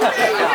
เ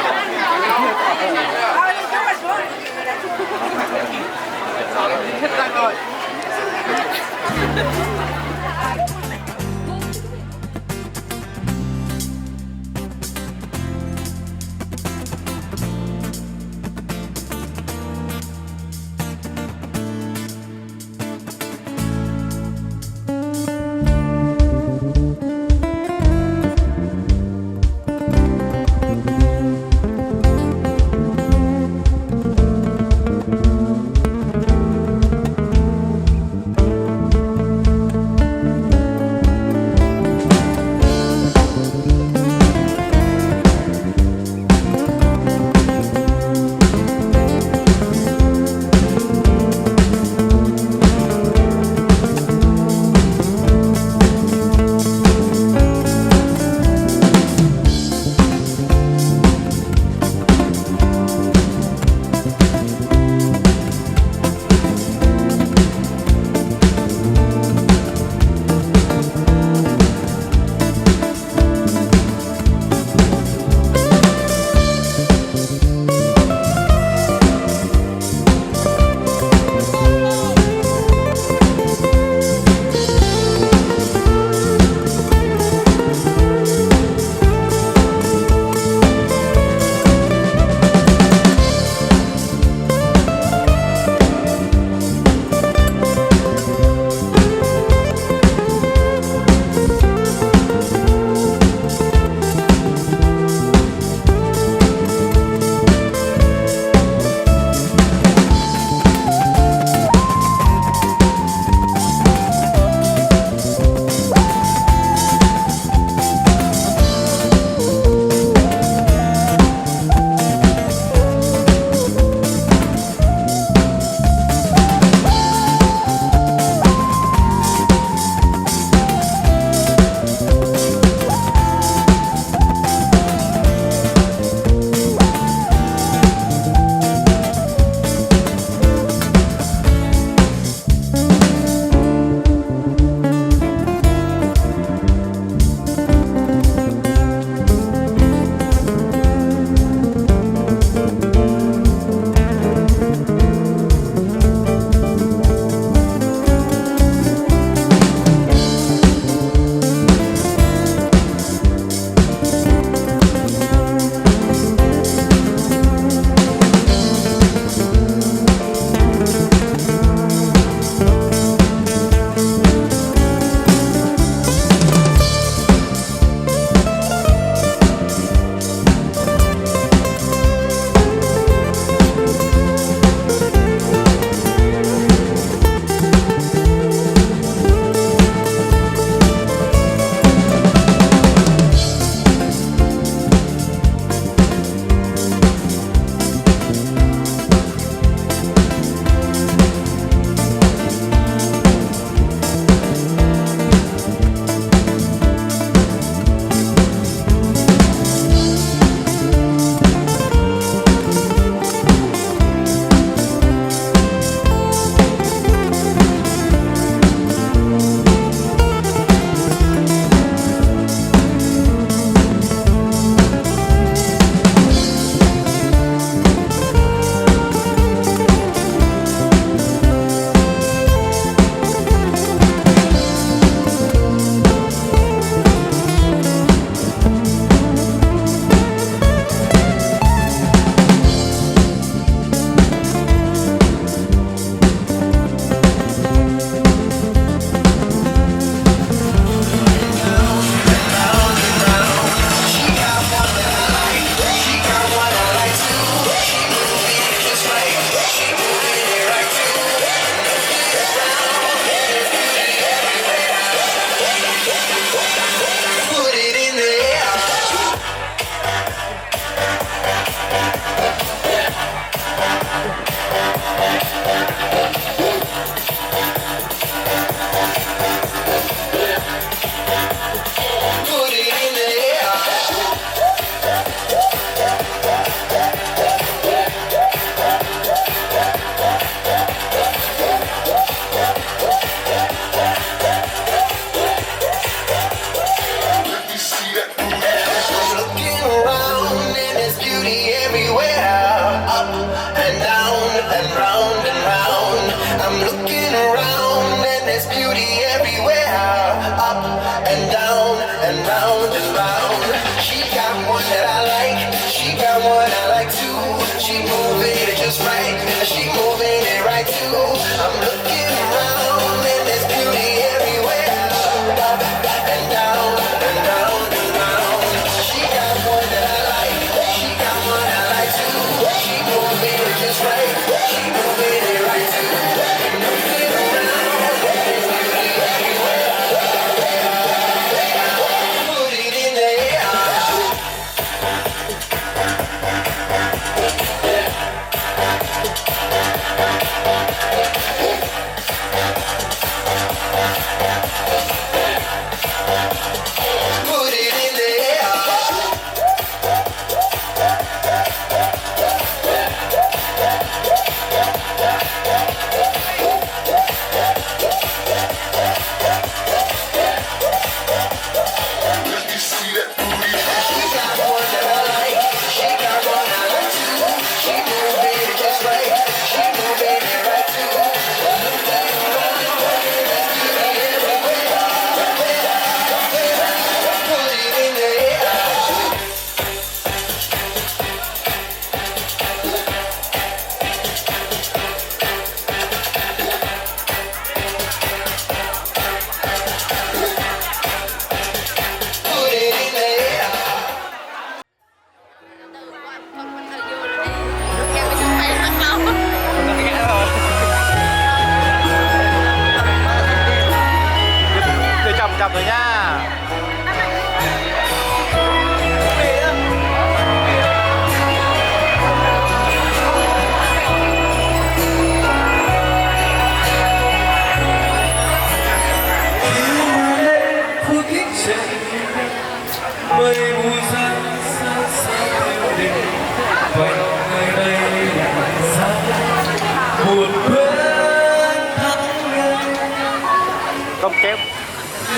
there's beauty everywhere, up and down and round and round. She got one that I like, she got one I like too. She moving it just right, she moving it right too. I'm looking around and there's beauty everywhere, up and down and round and round. She got one that I like, she got one I like too. She moving it just right, she moving it right too. I'm looking around and there's beauty everywhere. Put it in the air. Put it in the air. Let me see that booty. She got one that I like, she got one I like too. She moving it just right, she moving it right too. Put it in the air. Put it in the air. Để chậm chậm rồi nha. mây mù dần xa xa theo đêm quanh nơi đây lặng xa buồn quên tháng ngày Không kém.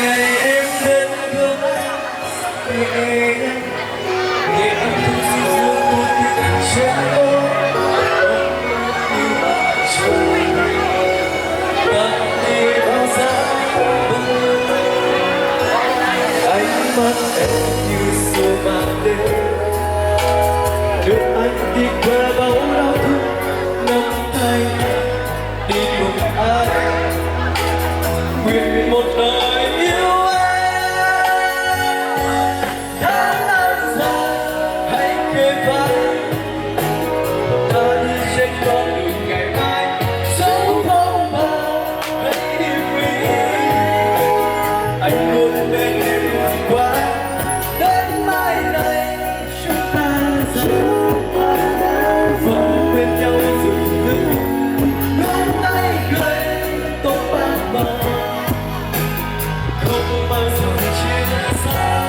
ngày em đến gương ngày em ngày em thu si dương một tiếng trên ô như mặt trời tắt đi bao giá ánh mắt em như sương màn đêm được anh đi qua bao đau thương nắm tay đi cùng ai nguyện một đời yêu em tháng năm dài hãy kề vai ta đi trên con đường ngày mai dẫu không bao hãy yêu quý anh luôn bên em qua đến mai này chúng ta vẫn bên nhau dừng bước nắm tay cười tốt ban bờ không bao giờ chia xa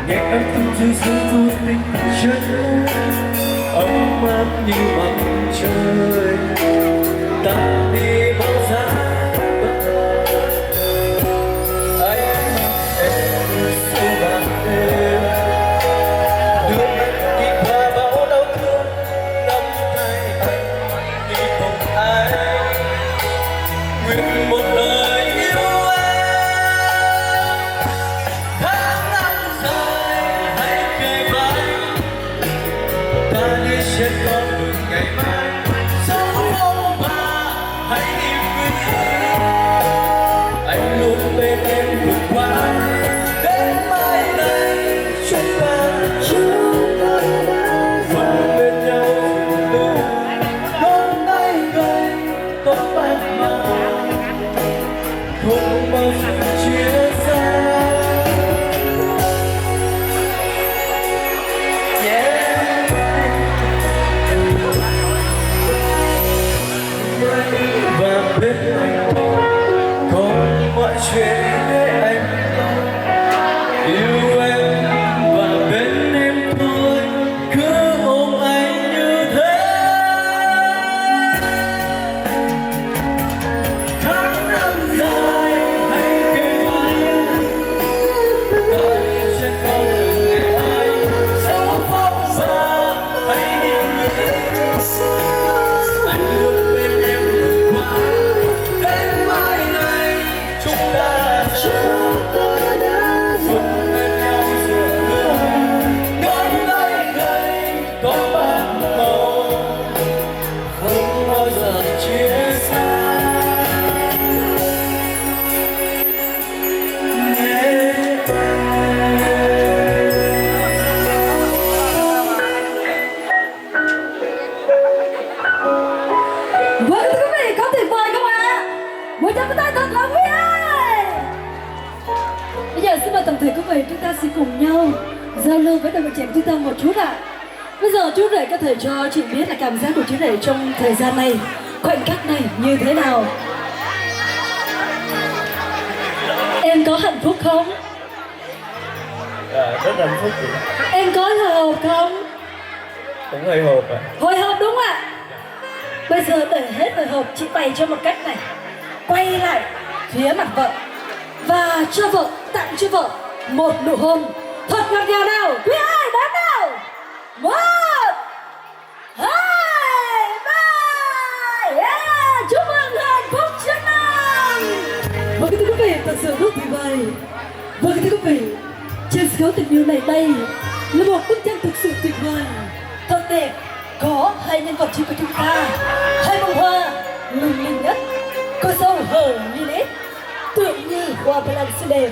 nghe âm thanh dư dư vô tình chân ấm áp như mặt trời ta đi bao giá anh em số bạn đêm đưa anh đi qua bao đau thương nắm tay anh đi cùng ai nguyện một lời yêu em tháng năm dài hãy kề vai ta đi trên con đường ngày mai. không bao giờ chia xa. Và bên anh thôi có mọi chuyện để anh yêu em, và bên em thôi cứ ôm anh như thế. Tháng năm dài hay kề vai, tôi trên con đường ngày mai gió phóng xa hay niềm nghĩ. Anh luôn bên em vượt qua đến mai này, chúng ta vượt bên nhau giữa đường đón tay cây có bạc màu, không bao giờ chia xa. Vâng thưa quý vị, có tuyệt vời không ạ? Một tràng pháo tay thật là quý ơi! Bây giờ xin mời toàn thể quý vị chúng ta sẽ cùng nhau giao lưu với đồng chém chúng ta một chút ạ. Bây giờ chú rể có thể cho chị biết là cảm giác của chú rể trong thời gian này, khoảnh khắc này như thế nào? Em có hạnh phúc không? Rất hạnh phúc chị. Em có hồi hộp không? Cũng hơi hộp ạ. Hồi hộp đúng ạ. Bây giờ để hết hồi hộp, chị bày cho một cách này. Quay lại phía mặt vợ và cho vợ, tặng cho vợ một nụ hôn thật ngọt ngào nào. Quý ơi, đếm nào. 1, 2, 3. Yeah, chúc mừng hạnh phúc chân năm. Vâng thưa quý vị, thật sự rất tuyệt vời. Vâng thưa quý vị, trên sân khấu tình yêu này đây là một bức tranh thực sự tuyệt vời, thật đẹp. Có hai nhân vật chính của chúng ta, hai bông hoa lung linh nhất, cô dâu hờ Lilith tưởng như hoa bạch lan xinh đẹp,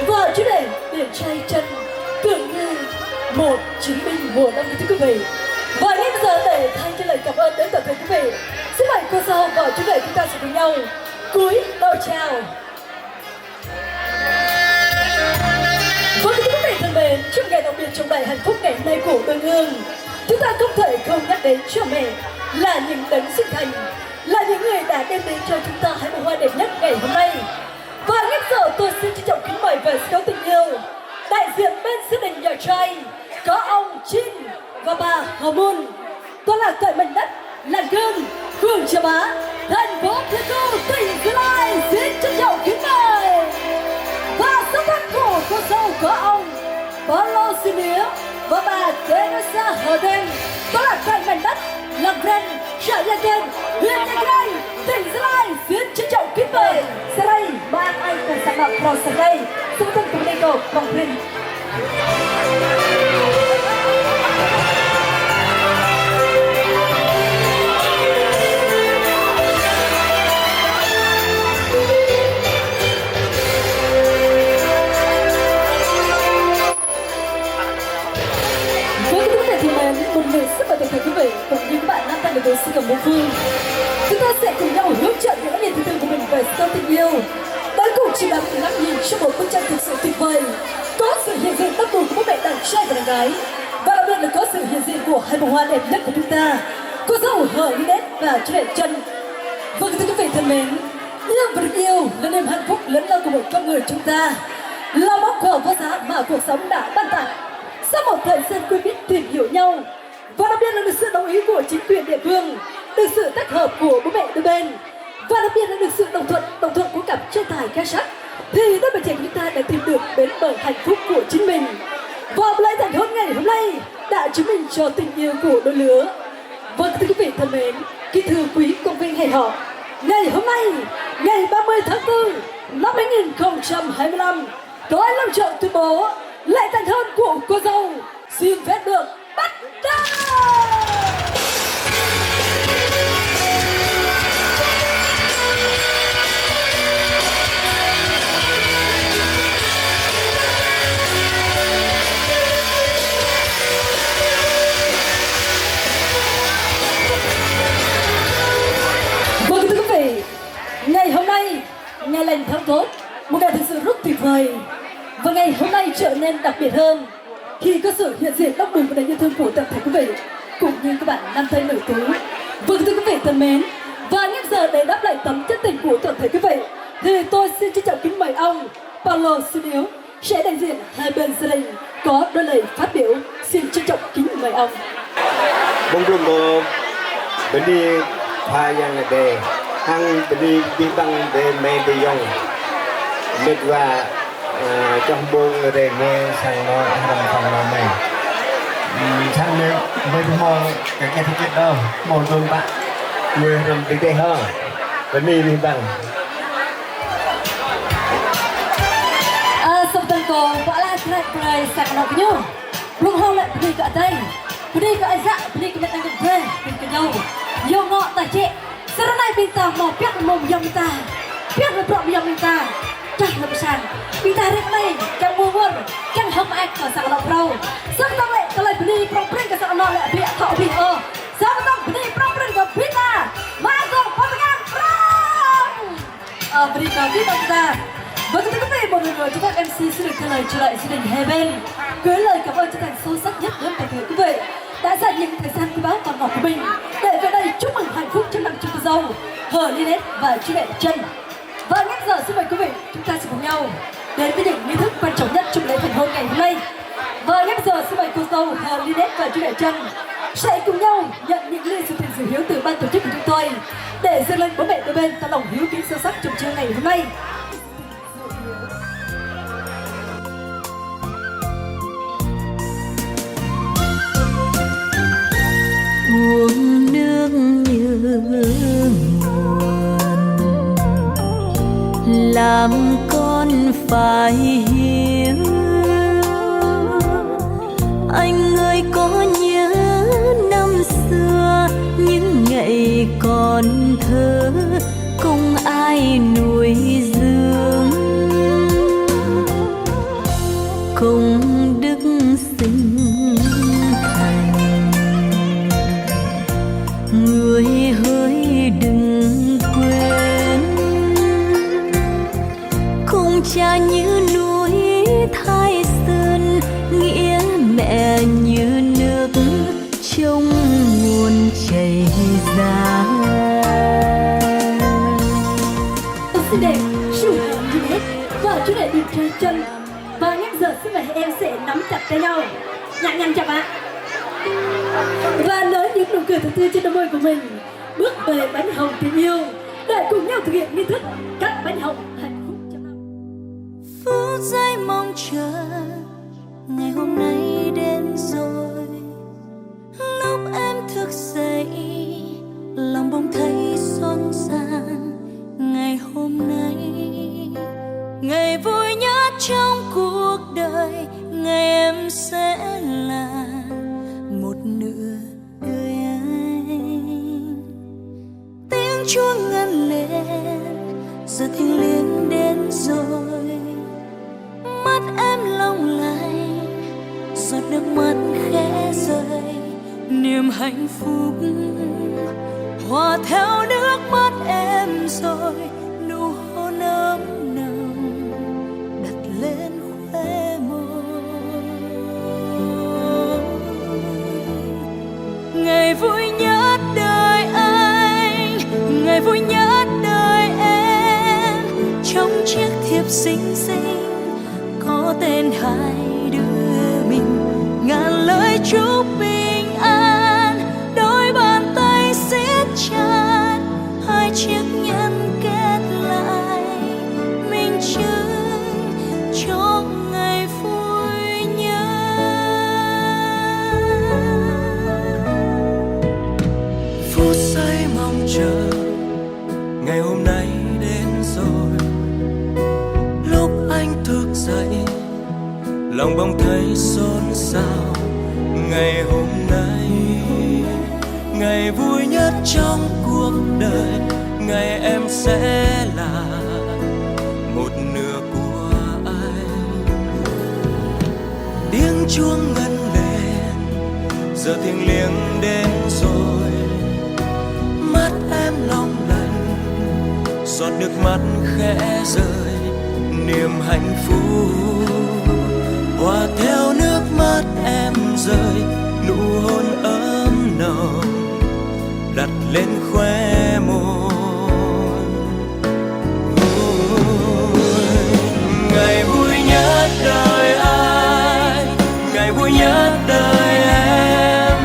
và chú rể để trai chân tưởng như một chiến binh mùa đông thưa quý vị. Và ngay bây giờ để thay cho lời cảm ơn đến toàn thể quý vị, xin mời cô dâu và chú rể chúng ta sẽ cùng nhau cúi đầu chào. Vâng thưa quý vị thân mến, trong ngày đặc biệt trong đầy hạnh phúc ngày hôm nay của đôi hương, chúng ta không thể không nhắc đến cha mẹ là những đấng sinh thành, là những người đã đem đến cho chúng ta hai bông hoa đẹp nhất ngày hôm nay. Và ngay giờ tôi xin trân trọng kính mời về sân khấu tình yêu đại diện bên gia đình nhà trai có ông Trinh và bà Hờ Moon, tôi là cởi mảnh đất, là gương phường Chợ Bá, thành phố Pleiku, tỉnh Gia Lai, xin trân trọng kính mời. Và số thân của cô dâu có ông Paulo Sinir và bà Teresa Hờ, đó là cởi mảnh đất, là brand Trợ Gia Kênh, huyện Nha Trang, tỉnh Gia Lai, xin trân trọng kính mời. Sau đây, ba anh cùng sáng lập vào sau đây, xin thân cùng đi cầu bằng hình. Một người sức khỏe toàn thể quý vị cũng như các bạn nam thanh được sự cầm bốn phương, chúng ta sẽ cùng nhau hướng dẫn những niềm tin của mình về sâu tình yêu. Tới cùng chỉ là một ngắm nhìn trong một bức tranh thực sự tuyệt vời, có sự hiện diện tất cùng của bố mẹ đàn trai và đàn gái, và đặc biệt là có sự hiện diện của hai bông hoa đẹp nhất của chúng ta, cô dâu Hờ Lilith và chú rể Trân. Vâng thưa quý vị thân mến, yêu và được yêu là niềm hạnh phúc lớn lao của một con người chúng ta, là món quà vô giá mà cuộc sống đã ban tặng. Sau một thời gian quen biết tìm hiểu nhau, và đặc biệt là được sự đồng ý của chính quyền địa phương, được sự tác hợp của bố mẹ đôi bên, và đặc biệt là được sự đồng thuận của cặp trai tài ca sắc, thì đôi vợ chồng chúng ta đã tìm được bến bờ hạnh phúc của chính mình. Và lễ thành hôn ngày hôm nay đã chứng minh cho tình yêu của đôi lứa. Vâng thưa quý vị thân mến, kính thưa quý công viên hay họ, ngày hôm nay, ngày 30 tháng 4 năm 2025, tôi long trọng tuyên bố lễ thành hôn của cô dâu xin phép được bắt đầu. Vâng thưa quý vị, ngày hôm nay ngày lành tháng tốt, một ngày thực sự rất tuyệt vời. Và ngày hôm nay trở nên đặc biệt hơn khi có sự hiện diện đông đủ và đầy yêu thương của toàn thể quý vị cũng như các bạn nam tây nổi tiếng. Vâng thưa quý vị thân mến, và ngay giờ để đáp lại tấm chân tình của toàn thể quý vị thì tôi xin trân trọng kính mời ông Paulo Silio sẽ đại diện hai bên gia đình có đôi lời phát biểu. Xin trân trọng kính mời ông. Bonjour, beni payang de hang beni bintang de mediong medwa trong buông de nghe sang nó làm phòng nó mày sang nên với mò cái thứ chết đâu một đôi bạn người làm tiếng tây hơn beni bintang Sebentar Paklah kerai sang nak penyu. Belum hol nak pergi ke atas. Pergi ke Azak, pergi ke Metang Gede, pergi ke jauh. Yo ngok tak cik. Serenai bintang mau piak mau yang minta. Piak leprok yang minta. Cah lepesan. Minta rek mai, kang muwur, kang hom ek ke sang nak pro. Sang tong lek kalau beli propring ke sang nak lek piak thok pi o. Sang tong beli propring ke pita. Masuk pasangan prong. Beri ke pita kita. Và thưa quý vị, một lần nữa chúng ta MC xin được trả lời cho lại gia đình hai bên, gửi lời cảm ơn chân thành sâu sắc nhất đến toàn thể quý vị đã dành những thời gian quý báu còn ngọt của mình để về đây chúc mừng hạnh phúc cho năm chung dâu Hờ Linet và chú rể Trân. Và ngay giờ xin mời quý vị chúng ta sẽ cùng nhau đến với những nghi thức quan trọng nhất trong lễ thành hôn ngày hôm nay. Và ngay giờ xin mời cô dâu Hờ Linet và chú rể Trân sẽ cùng nhau nhận những ly rượu tình rượu hiếu từ ban tổ chức của chúng tôi để dâng lên bố mẹ đôi bên tỏ lòng hiếu kính sâu sắc trong trưa ngày hôm nay. Uống nước như nguồn làm con phải hiếu. Anh ơi có nhớ năm xưa những ngày còn thơ không ai nuôi dưỡng, công đức sinh người hỡi đừng quên, không cha như núi Thái Sơn, nghĩa mẹ như nước trong nguồn chảy ra. Xinh đẹp, siêu hồn như hết và chú rể điệp trai Trân. Và ngay giờ xin mời hai em sẽ nắm chặt tay nhau, nhẹ nhàng chào bạn. Và nới những nụ cười thật tươi trên đôi môi của mình, bước về bánh hồng tình yêu để cùng nhau thực hiện nghi thức cắt bánh hồng hạnh phúc trong năm. Phút giây mong chờ ngày hôm nay đến rồi, lúc em thức dậy lòng bỗng thấy xôn xang. Ngày hôm nay ngày vui nhất trong cuộc đời, ngày em sẽ là một nửa đời anh. Tiếng chuông ngân lên giờ thiêng liêng đến rồi, mắt em long lanh giọt nước mắt khẽ rơi. Niềm hạnh phúc hòa theo nước mắt em rồi, nụ hôn ấm nồng đặt lên khóe môi. Ngày vui nhất đời anh, ngày vui nhất đời em, trong chiếc thiệp xinh xinh có tên hai đứa mình. Ngàn lời chúc bình an, đôi bàn tay siết chặt, hai chiếc nhẫn kết lại minh chứng cho ngày vui nhất. Phút giây mong chờ ngày hôm nay đến rồi, lúc anh thức dậy lòng bỗng thấy xôn xao. Ngày hôm nay ngày vui nhất trong cuộc đời, ngày em sẽ là một nửa của anh. Tiếng chuông ngân lên giờ thiêng liêng đến rồi, mắt em long lanh giọt nước mắt khẽ rơi, niềm hạnh phúc hòa theo nước mắt em rơi, nụ hôn ấm nồng đặt lên khóe môi. Ngày vui nhất đời anh, ngày vui nhất đời em,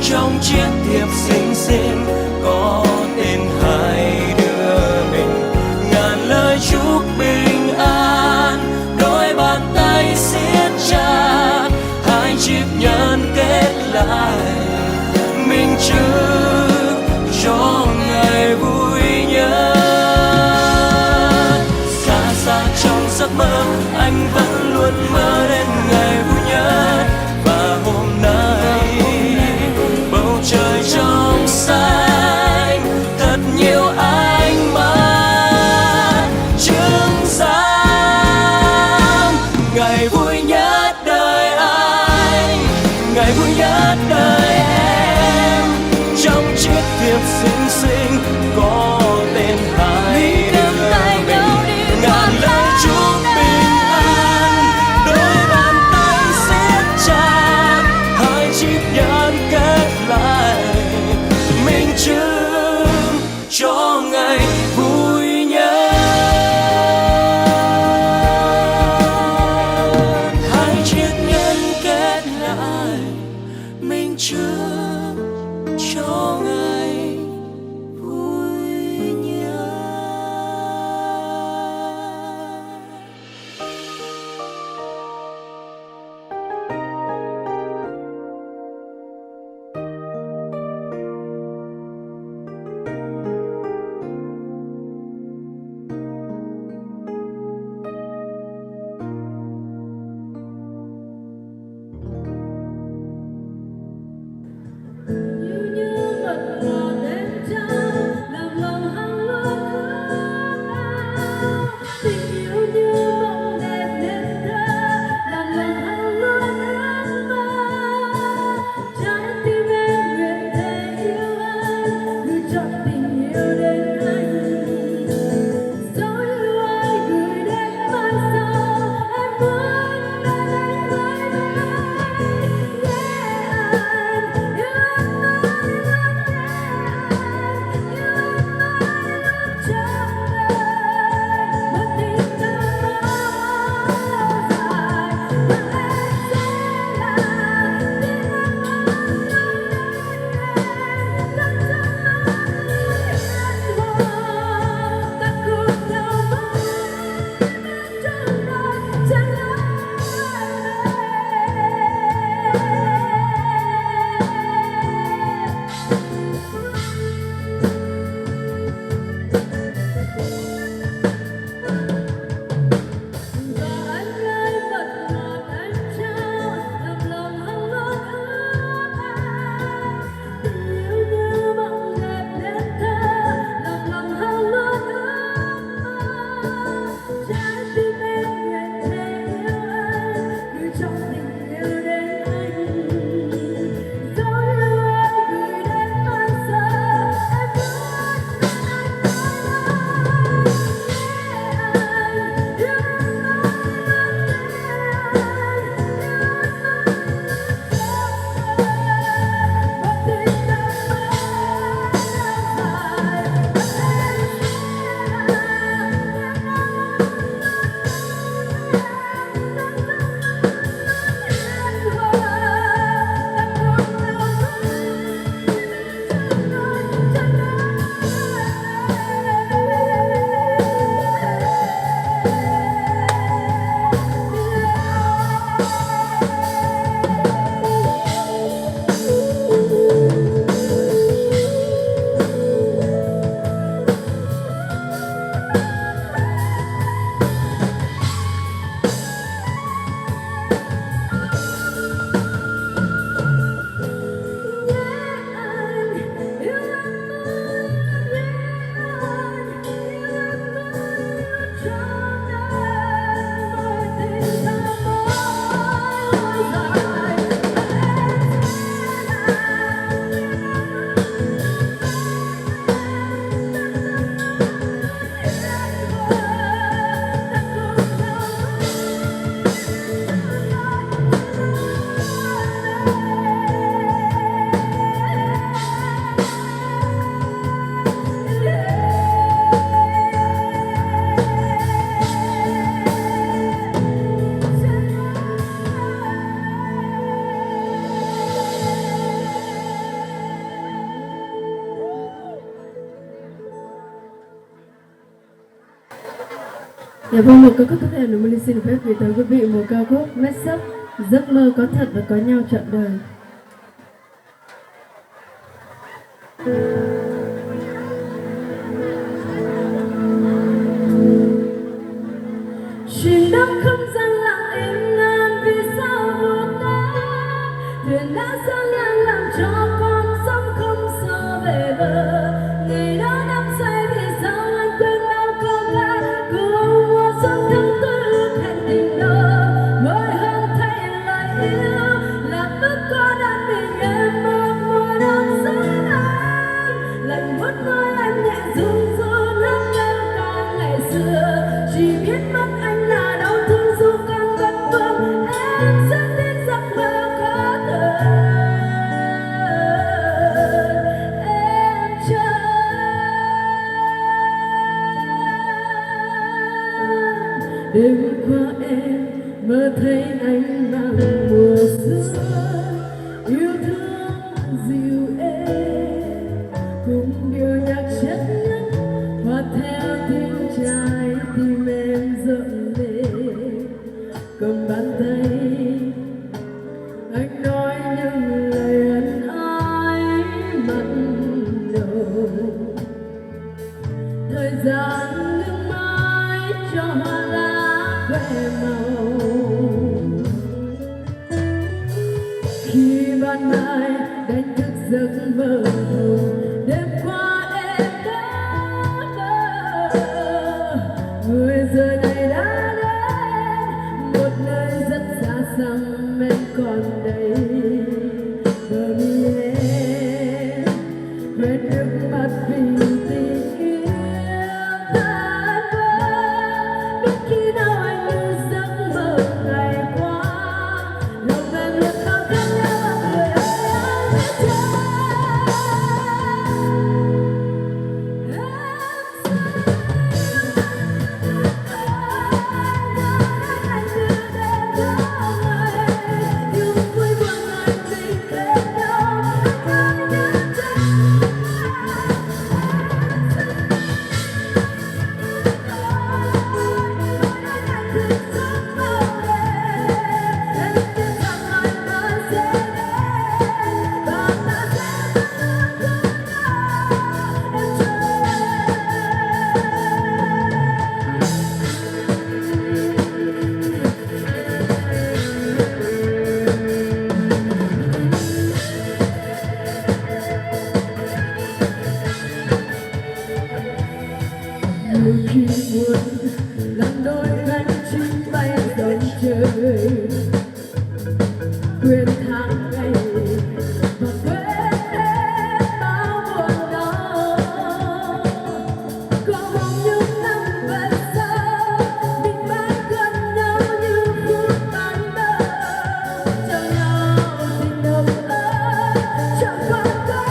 trong chiếc thiệp xinh xinh có tên hai đứa mình, ngàn lời chúc bình an, đôi bàn tay siết chặt, hai chiếc nhẫn kết lại minh chứng cho ngày vui nhất. Xa xa trong giấc mơ anh vẫn luôn mơ đến ngày vui nhất, và hôm nay bầu trời trong xanh thật nhiều ánh mắt chứng giám. Ngày vui nhất đời anh, ngày vui nhất đời em, trong chiếc thiệp xinh xinh có tên hai đứa mình, ngàn lời chúc bình an, đôi bàn tay siết chặt, hai chiếc nhẫn kết lại minh chứng cho ngày vui nhất. Hai chiếc nhẫn kết lại minh chứng cho ngày vui nhất. Hãy subscribe cho kênh Ghiền Mì Gõ để không bỏ lỡ Dạ vâng, một ca khúc tiếp theo mình xin được phép gửi tới quý vị một ca khúc Mess Up, giấc mơ có thật và có nhau trọn đời. Chìm đắm không gian lặng im ngàn vì sao buồn đá thuyền đã xa ngang làm cho con sóng không sao về bờ. Ngày đó đắm say vì sao anh quên bao câu ca của mùa xuân tháng tư hẹn tình nở mới hơn thay lời yêu là bước qua đàn mình em một mùa đông rất ấm lạnh buốt môi em nhẹ run run hát lên ca ngày xưa chỉ biết mất anh là đau thương dù càng vẫn vương em sẽ tin giấc mơ có thật em chờ đêm qua em mơ thấy anh mang mùa xuân yêu thương dịu êm cùng điều nhạc chất nhất hòa theo tiếng trái tim em rộn lên cầm bàn tay anh nói những lời ân ái mặn nồng thời gian ngưng mãi cho hoa lá khoe màu khi ban mai đánh thức giấc mơ đêm qua em đã mơ người giờ này đã đến một nơi rất xa xăm em còn đây bờ mi em quên nước mắt vì tình yêu tan vỡ biết khi nào anh như giấc mơ ngày qua lòng em luôn khao khát nhớ người ơi biết chưa khi buồn làm đôi cánh chim bay dòng trời quên tháng ngày và quên hết bao buồn đau có mong những năm về sau mình mãi gần nhau như phút ban đầu cho nhau tình đồng ơi chẳng còn có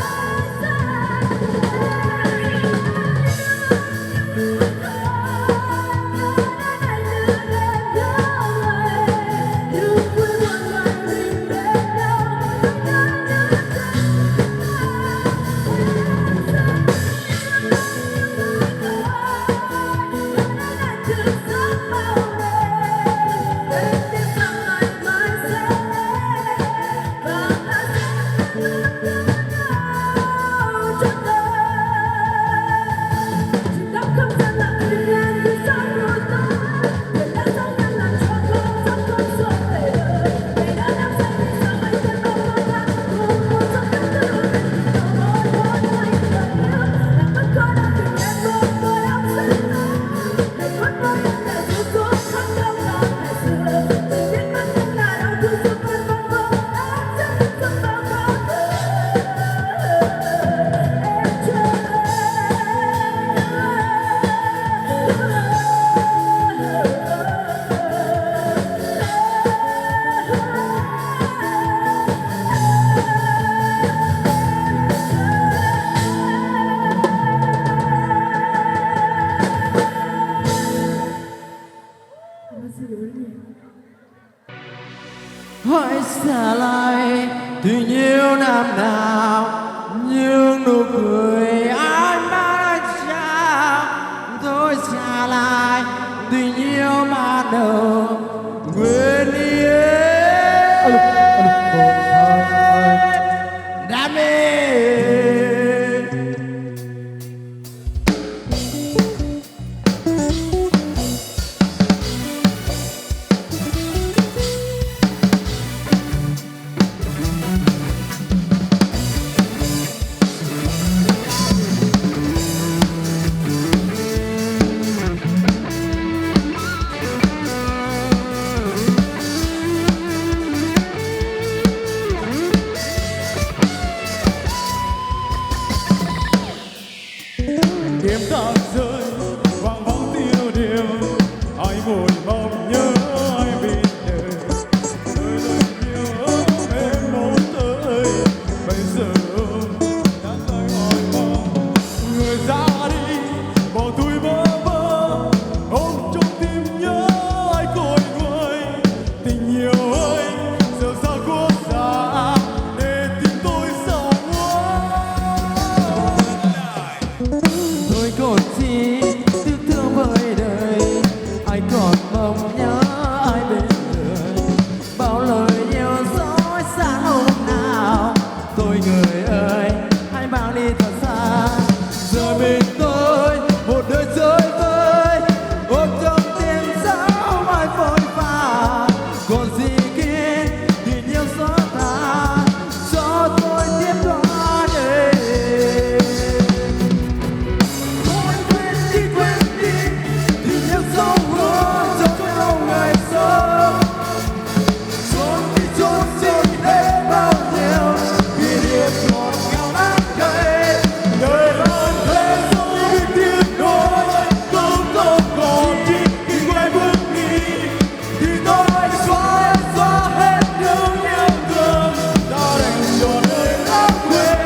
hỏi xa lại từ nhiều năm nào những nụ cười anh đã trao thôi xa lại tuy nhiên yêu ban đầu quên đi đam mê. Đêm tàn rơi vang vắng tiêu điều, ai buồn mong nhớ ai bên đời. Đời lời yêu em một tới, bây giờ đã tới hỏi mong người ra đi, bỏ tôi bơ vơ ôm trong tim nhớ ai cội nguôi. Tình yêu ơi giờ sao quốc gia để tim tôi sầu thôi còn chi tiếc thương với đời, ai còn mong nhớ ai bên người. Bao lời yêu dối xa hôm nào, tôi người ơi hãy mang đi thật xa. Giờ mình tôi một đời chơi vơi, ôm trong tiếng sáo ai vội vã. Còn gì kia tình yêu xót xa, cho tôi tiếp qua đời. Quên đi, tình yêu sâu hơn cho nhau ngày xưa. Trốn đi hết bao nhiêu kỷ niệm ngọt ngào đắng cay. Đời ơn thế rồi tiếc nuối, cũng không còn chi khi quay bước đi. Thì tôi xóa hết những yêu thương, ta đành chọn nơi lãng quên.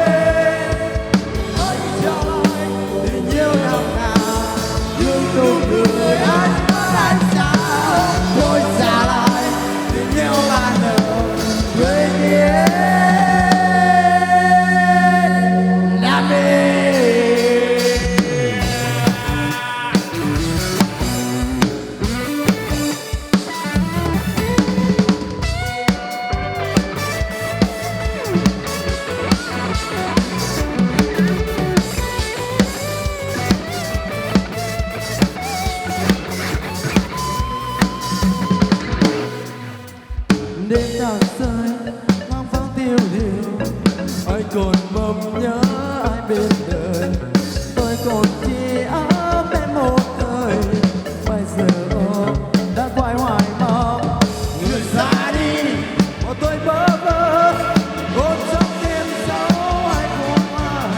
Hãy trả lại tình yêu nào nào, những nụ cười anh đã sao. Tôi trả lại tình yêu ban đầu, quên đi đam mê. Đêm tàn rơi mang vắng tiêu điều, ai còn mong nhớ ai bên đời. Tôi còn chỉ ấm em một đời, bây giờ đã quay hoài mong người ra đi, bỏ tôi bơ vơ ôm trong tim sâu ai không ai.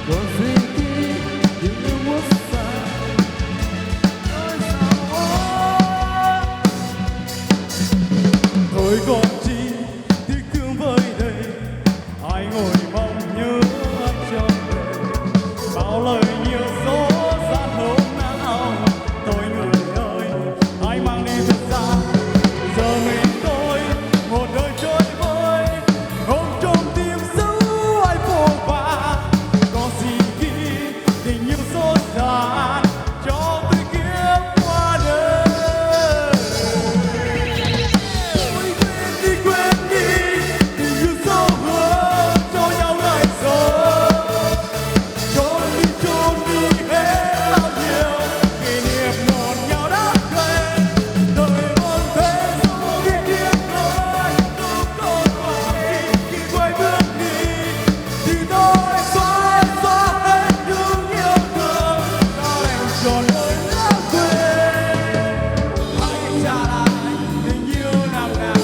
Còn gì khi tình yêu muốn xa, tôi sao thôi còn chi tiếc thương với đời, ai ngồi mong nhớ anh trong đời. Bao lời nhiều số gian hôm nào, tôi người ơi ai mang đi thật xa. Giờ mình tôi một đời trôi vơi, ôm trong tim dấu ai vô vả. Có gì khi tình yêu xót xa, cho tôi kiếp qua đời. Quên đi, tình yêu sâu hơn cho nhau ngày xưa. Trốn đi hết bao nhiêu kỷ niệm ngọt ngào đã quên. Đời ơn thế rồi biết tiếc nuối, cũng không phải khi quay bước đi. Thì tôi xóa hết những yêu thương, ta đành chọn lối lãng quên. Hãy trả lại tình yêu nồng nàn,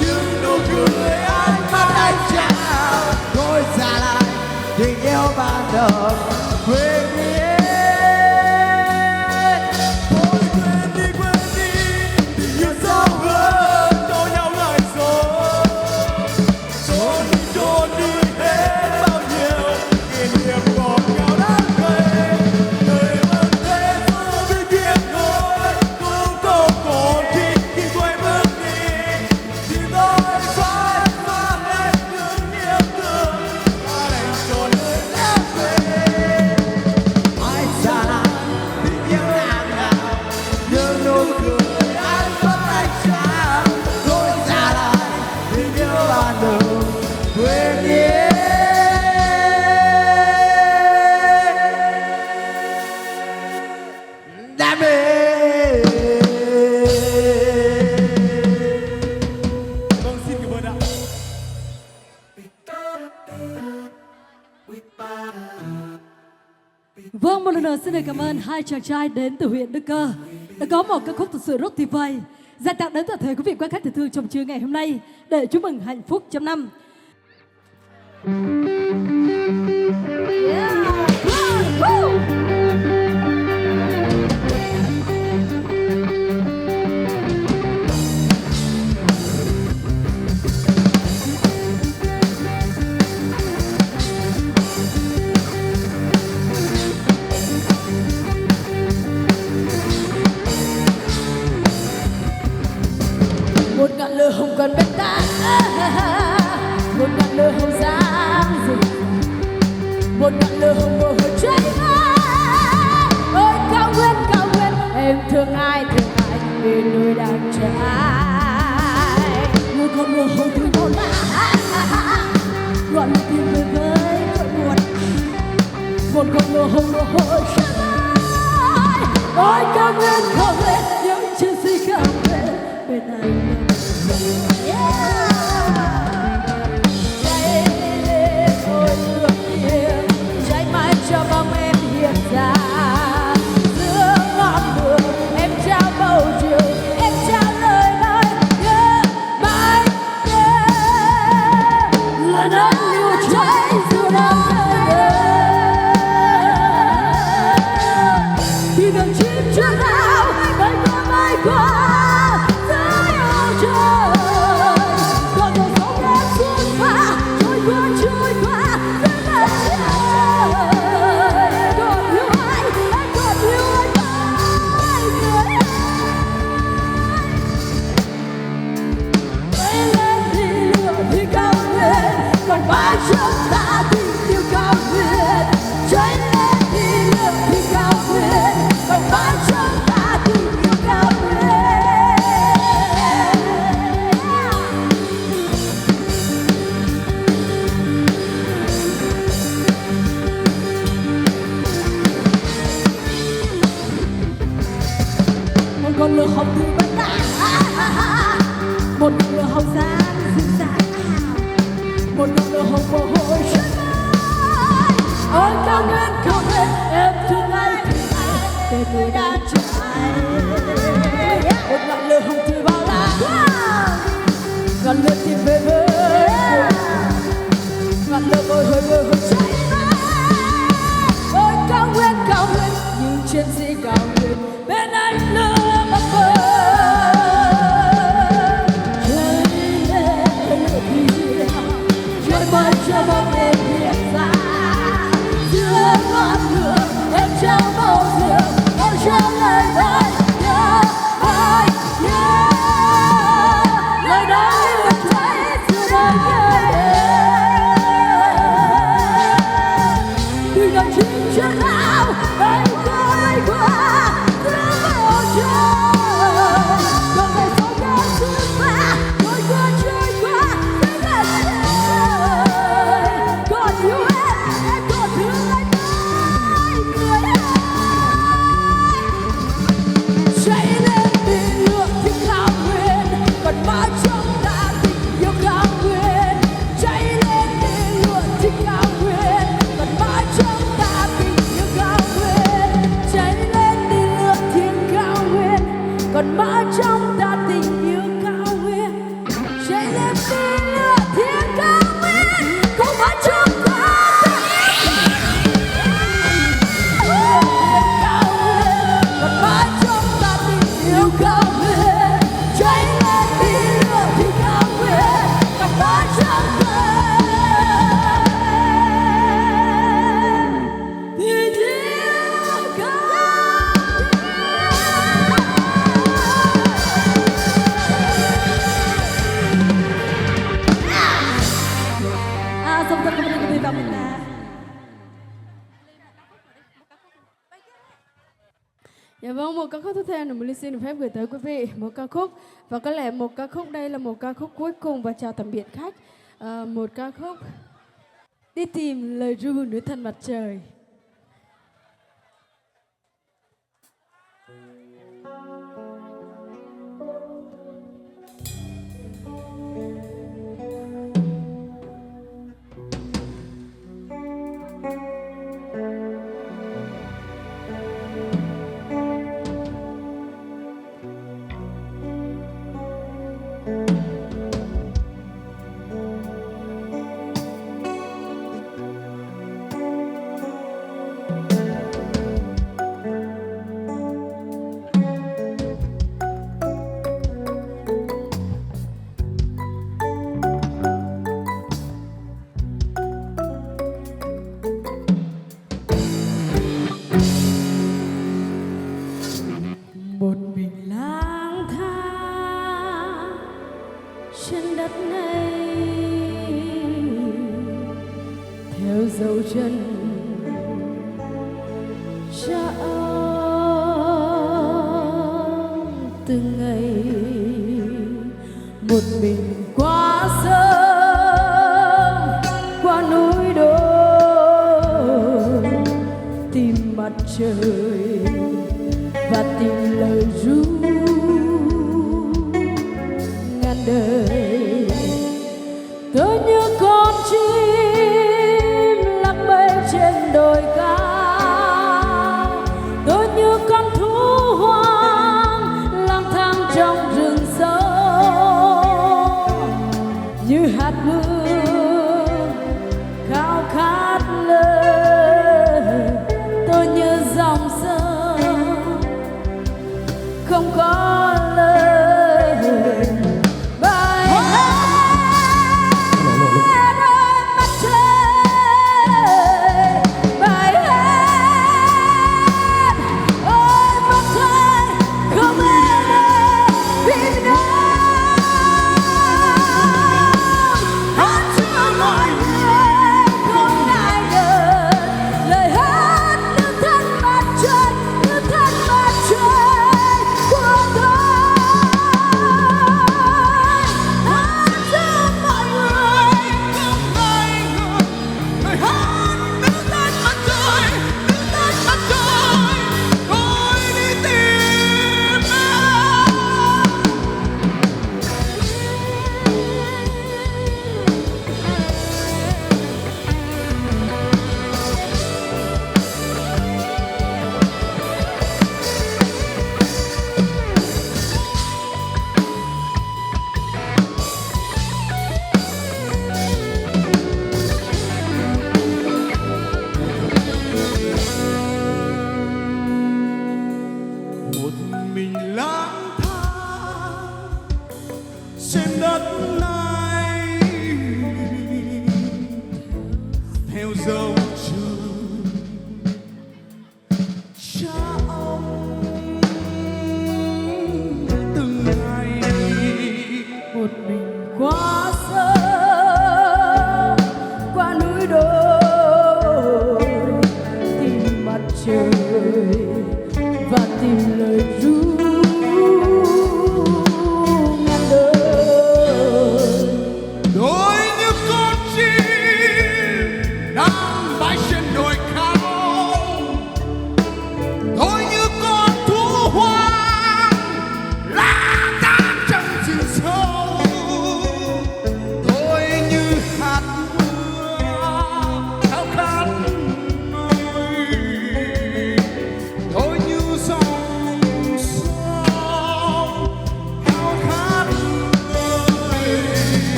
những nụ cười anh mắt anh chào. Tôi trả lại tình yêu ban đầu, quên đi. Thôi quên đi, tình yêu sâu hơn cho nhau ngày xưa. Trốn đi hết bao nhiêu kỷ niệm ngọt ngào đắng cay. Đời ơn thế rồi biết tiếc nuối, cũng không còn chi khi quay bước đi. Thì tôi xóa hết những yêu thương, ta đành chọn nơi lãng quên. nụ cười anh vẫn anh chào tôi trả lại tình yêu ban đầu quên đi đam mê. Vâng, xin cảm ơn ạ. Vâng, một lần nữa xin được cảm ơn hai chàng trai đến từ huyện Đức Cơ đã có một ca khúc thực sự rất tuyệt vời dành tặng đến toàn thể quý vị quan khách thân thương trong trưa ngày hôm nay để chúc mừng hạnh phúc trăm năm. Yeah. Woo. Một ngọn lửa hồng còn bên ta, một ngọn lửa hồng dám dừng, một ngọn lửa hồng bầu hồi cháy ôi cao nguyên em thương ai vì núi đang cháy. Một ngọn lửa hồng từ đâu là ngọn lửa tìm về với cội nguồn, một ngọn lửa hồng bầu hồi cháy ôi cao nguyên những chiến sĩ cao nguyên bên anh. Cháy lên ôi lửa kia, cháy mãi cho bóng em hiện ra giữa ngọn lửa. Em trao bầu trời, em trao lời nói nhớ mãi nhớ là nắng liều cháy giữa đám thì đường chim chưa nào bay qua con lửa hồng từ bên ta, một ngọn lửa hồng dáng dịu dàng, một ngọn lửa hồng bầu hồi chân ôi cao nguyên em thương ai để người đã cháy. Một ngọn lửa hồng từ bao la, ngọn lửa tìm về với ngọn lửa bồi hồi cháy ôi cao nguyên những chiến sĩ cao nguyên bên anh lửa. Cho bóng em hiện ra giữa ngọn lửa em trao màu rượu em trao lời nói nhớ mãi nhớ lời nói vẫn cháy giữa đôi người từ ngọn chim trên áo anh bay qua giữa bầu trời còn ngày sống đã xuyên qua đôi qua trôi qua giữa ngày còn mãi trong ta tình yêu cao nguyên, cháy lên vì lửa thiên cao nguyên, còn mãi trong ta tình cao nguyên, còn mãi trong ta tình yêu cao nguyên, cháy lên vì lửa thiên cao nguyên, còn mãi trong ta tình yêu cao nguyên. Dạ vâng, một một ca khúc tiếp theo là Linh xin được phép gửi tới quý vị một ca khúc, và có lẽ một ca khúc đây là một ca khúc cuối cùng và chào tạm biệt khách. Một ca khúc Đi tìm lời ru nữ thần mặt trời. Một mình lang thang trên đất này, theo dấu chân cha ông từng ngày. Một mình qua sông qua núi đồi, tìm mặt trời và tìm lời ru ngàn đời. Tôi như con chim lặng bay trên đồi cao, tôi như con thú hoang lang thang trong rừng sâu, như hạt mưa khao khát lời. Tôi như dòng sông không có lời. Bài hát ơi mặt trời, bài hát ơi mặt trời, không ai để tìm đâu. Hát cho mọi người không ai ngờ, lời hát nữ thần mặt trời, nữ thần mặt trời của tôi. Hát cho mọi người không ai ngờ, lời hát nữ thần mặt trời, nữ thần mặt trời, tôi đi tìm em. Một mình lang thang trên đất này, theo dấu